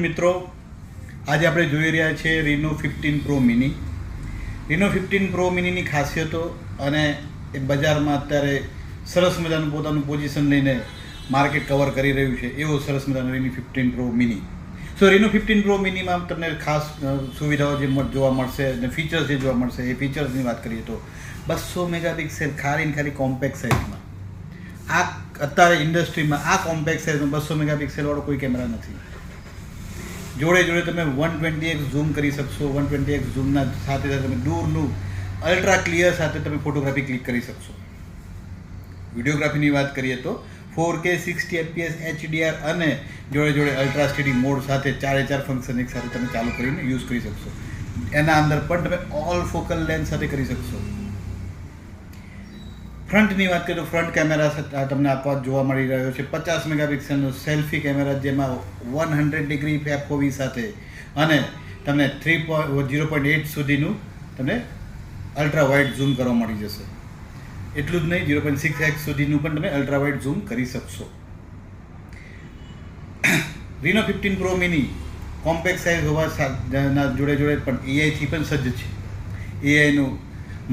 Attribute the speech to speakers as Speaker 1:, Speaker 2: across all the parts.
Speaker 1: મિત્રો, આજે આપણે જોઈ રહ્યા છીએ રીનો 15 પ્રો મિની. રીનો 15 પ્રો મિનીની ખાસિયતો અને એ બજારમાં અત્યારે સરસ મજાનું પોતાનું પોઝિશન લઈને માર્કેટ કવર કરી રહ્યું છે એવો સરસ મજાનો રીનો 15 પ્રો મિની. સો રીનો 15 પ્રો મિનીમાં તમને ખાસ સુવિધાઓ જે જોવા મળશે અને ફીચર્સ જે જોવા મળશે એ ફીચર્સની વાત કરીએ તો 200 મેગાપિક્સેલ ખાલી કોમ્પેક્ટ સાઇઝમાં. આ અત્યારે ઇન્ડસ્ટ્રીમાં આ કોમ્પેક્ટ સાઇઝમાં 200 મેગાપિક્સેલવાળો કોઈ કેમેરા નથી. જોડે જોડે તમે 120x ઝૂમ કરી શકશો. 120x ઝૂમના સાથે સાથે તમે દૂરનું અલ્ટ્રા ક્લિયર સાથે તમે ફોટોગ્રાફી ક્લિક કરી શકશો. વિડીયોગ્રાફીની વાત કરીએ તો 4K 60 fps HDR અને જોડે જોડે અલ્ટ્રા સ્ટેડી મોડ સાથે 4 ફંક્શન એક સાથે તમે ચાલુ કરીને યુઝ કરી શકશો. એના અંદર પણ તમે ઓલ ફોકલ લેન્સ સાથે કરી શકશો. ફ્રન્ટની વાત કરીએ તો ફ્રન્ટ કેમેરા તમને આપવા જોવા મળી રહ્યો છે 50 મેગાપિક્સલનો સેલ્ફી કેમેરા, જેમાં 100 ડિગ્રી FOV સાથે અને તમને 0.8 સુધીનું તમને અલ્ટ્રા વાઇડ ઝૂમ કરવા મળી જશે. એટલું જ નહીં, 0.6x સુધીનું પણ તમે અલ્ટ્રા વાઇડ ઝૂમ કરી શકશો. રીનો 15 પ્રો મિની કોમ્પેક્ટ સાઇઝ હોવા જોડે જોડે પણ એઆઈથી પણ સજ્જ છે. એઆઈનું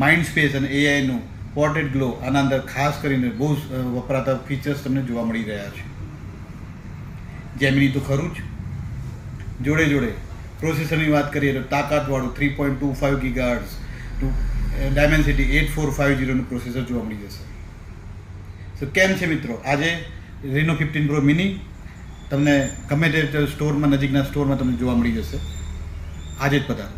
Speaker 1: માઇન્ડ સ્પેસ અને એઆઈનું પોર્ટ્રેટ ગ્લો આના અંદર ખાસ કરીને બહુ વપરાતા ફીચર્સ તમને જોવા મળી રહ્યા છે. જેમિની તો ખરું જ. જોડે જોડે પ્રોસેસરની વાત કરીએ તો તાકાતવાળું 3.25 ગીગાહર્ટ્ઝ ડાયમેન્સિટી 8450નું પ્રોસેસર જોવા મળી જશે. સો કેમ છે મિત્રો, આજે રીનો 15 પ્રો મિની તમને ગમે તે સ્ટોરમાં, નજીકના સ્ટોરમાં તમને જોવા મળી જશે. આજે જ પધારો.